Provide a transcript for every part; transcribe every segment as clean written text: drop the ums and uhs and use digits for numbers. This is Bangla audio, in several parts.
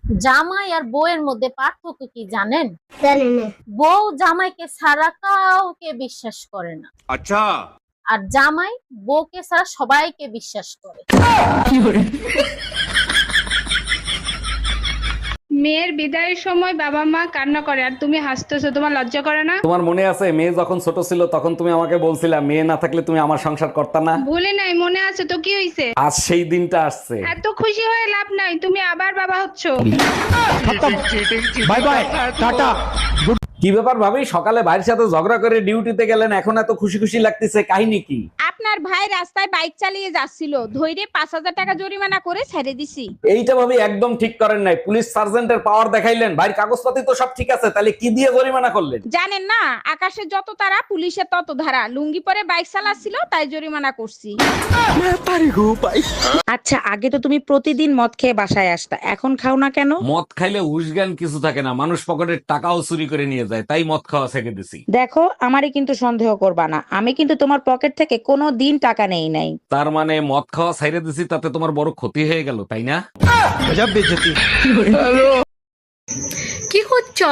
জামাই আর বউয়ের মধ্যে পার্থক্য কি জানেন? জানি না। বউ জামাইকে ছাড়া কাউকে বিশ্বাস করে না, अच्छा। আর জামাই বউকে ছাড়া সবাইকে বিশ্বাস করে। মেয়ের বিদায়ের সময় বাবা মা কান্না করে আর তুমি হাসতেছো, তোমার লজ্জা করে না? তোমার মনে আছে মেয়ে যখন ছোট ছিল তখন তুমি আমাকে বলছিলা মেয়ে না থাকলে তুমি আমার সংসার করতা না? ভুলে নাই, মনে আছে তো, কি হইছে? আজ সেই দিনটা আসছে। এত খুশি হয়ে লাভ নাই, তুমি আবার বাবা হচ্ছো। Bye bye, tata. কি ব্যাপার ভাবি, সকালে ভাইয়ের সাথে ঝগড়া করে ডিউটিতে গেলেন, এখন এত খুশি খুশি লাগতেছে, কাহিনী কি? আপনার ভাই রাস্তায় বাইক চালিয়ে যাচ্ছিল, ধৈর্য 5,000 টাকা জরিমানা করে ছেড়ে দিছি। এইটা ভাবি একদম ঠিক করেন নাই, পুলিশ সার্জেন্টের পাওয়ার দেখাইলেন, ভাইয়ের কাগজপাতি তো সব ঠিক আছে, তাহলে কি দিয়ে জরিমানা করলেন? জানেন না, আকাশে যত তারা পুলিশের তত ধারা, লুঙ্গি পরে বাইক চালাচ্ছিল তাই জরিমানা করছি। আচ্ছা, আগে তো তুমি প্রতিদিন মদ খেয়ে বাসায় আসতা, এখন খাও না কেন? মদ খাইলে উসজ্ঞান কিছু থাকে না, মানুষ পকেটের টাকাও চুরি করে নিয়ে যায়, তাই মদ খাওয়া ছেড়ে দিছি। দেখো, আমারই কিন্তু সন্দেহ করবা না, আমি কিন্তু তোমার পকেট থেকে কোনো দিন টাকা নেই নাই। তার মানে মদ খাওয়া ছাইরে দিছি, তাতে তোমার বড় ক্ষতি হয়ে গেল, তাই না? গজব বেইজ্জতি। কি করছো?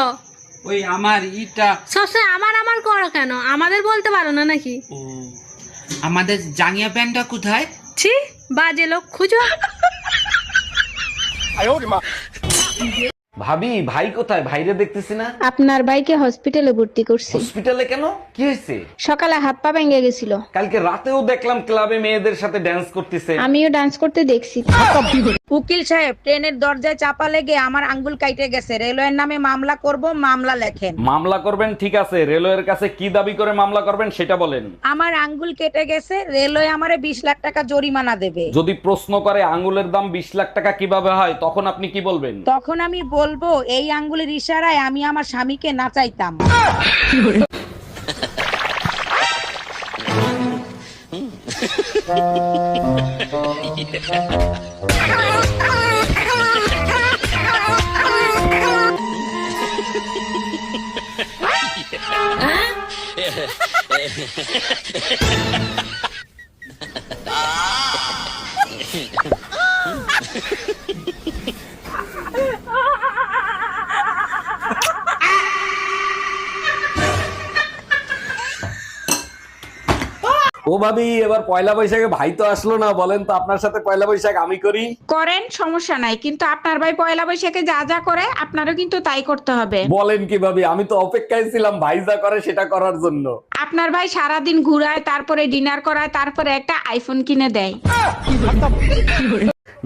ওই আমার ইটা সবসময় আমার আমার করো কেন? আমাদের বলতে পারো না নাকি? ও আমাদের জাঙ্গিয়া প্যান্টটা কোথায়? ছি, বাজে লোক খুঁজো। ভাবি, ভাই কোথায়? ভাইরে দেখতেছি না। আপনার ভাইকে হসপিটালে ভর্তি করছি। হসপিটালে কেন, কি হয়েছে? সকালে হাত পা ভেঙে গেছিল। কালকে রাতেও দেখলাম ক্লাবে মেয়েদের সাথে ড্যান্স করতেছে। আমিও ডান্স করতে দেখছি। উকিল সাহেব, ট্রেনের দরজায় চাপা লেগে আমার আঙ্গুল কাইটে গেছে, রেলওয়ের নামে মামলা করব, মামলা লেখেন। মামলা করবেন ঠিক আছে, রেলওয়ের কাছে কি দাবি করে মামলা করবেন সেটা বলেন। আমার আঙ্গুল কেটে গেছে, রেলওয়ে আমারে 20 লাখ টাকা জরিমানা দেবে। যদি প্রশ্ন করে আঙ্গুলের দাম 20 লাখ টাকা কিভাবে হয়, তখন আপনি কি বলবেন? তখন আমি বলবো, এই আঙ্গুলের ইশারায় আমি আমার স্বামীকে নাচাইতাম। ও ভাবি, এবার পয়লা বৈশাখে ভাই তো আসলো না, বলেন তো আপনার সাথে পয়লা বৈশাখ আমি করি? করেন, সমস্যা নাই, কিন্তু আপনার ভাই পয়লা বৈশাখে যা যা করে আপনারও কিন্তু তাই করতে হবে। বলেন কি ভাবি, আমি তো অপেক্ষায় ছিলাম ভাই যা করে সেটা করার জন্য। আপনার ভাই সারাদিন ঘুরায়, তারপরে ডিনার করায়, তারপরে একটা আইফোন কিনে দেয়।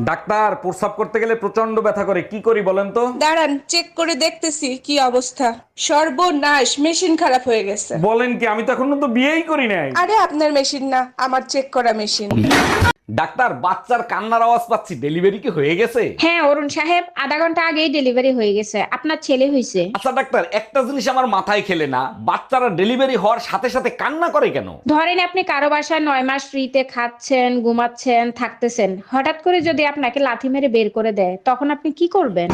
ডাক্তার, প্রস্রাব করতে গেলে প্রচন্ড ব্যথা করে, কি করি বলেন তো? দাঁড়ান, চেক করে দেখতেছি কি অবস্থা। সর্বনাশ, মেশিন খারাপ হয়ে গেছে। বলেন কি, আমি তো এখনো তো বিয়েই করি নাই। আরে আপনার মেশিন না, আমার চেক করা মেশিন। ডাক্তার, বাচ্চার কান্নার আওয়াজ পাচ্ছি, ডেলিভারি কি হয়ে গেছে? হ্যাঁ অরুণ সাহেব, আধা ঘন্টা আগেই ডেলিভারি হয়ে গেছে, আপনার ছেলে হয়েছে। আচ্ছা ডাক্তার, একটা জিনিস আমার মাথায় খেলে না, বাচ্চারা ডেলিভারি হওয়ার সাথে সাথে কান্না করে কেন? ধরেন আপনি কারো বাসায় 9 মাস ফ্রিতে খাচ্ছেন, ঘুমাচ্ছেন, থাকতেছেন, হঠাৎ করে যদি আপনাকে লাথি মেরে বের করে দেয়, তখন আপনি কি করবেন?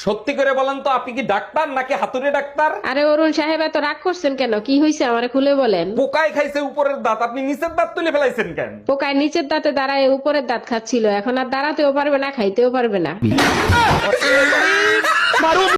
সত্যি করে বলেন তো, আপনি কি ডাক্তার নাকি হাতুড়ে ডাক্তার? আরে অরুণ সাহেব, এত রাগ করছেন কেন? কি হয়েছে আমারে খুলে বলেন। পোকায় খাইছে উপরের দাঁত, আপনি নিচের দাঁত তুলে ফেলাইছেন কেন? পোকায় নিচের দাঁতে দাঁড়ায় উপরের দাঁত খাচ্ছিল, এখন আর দাঁড়াতেও পারবে না, খাইতেও পারবে না।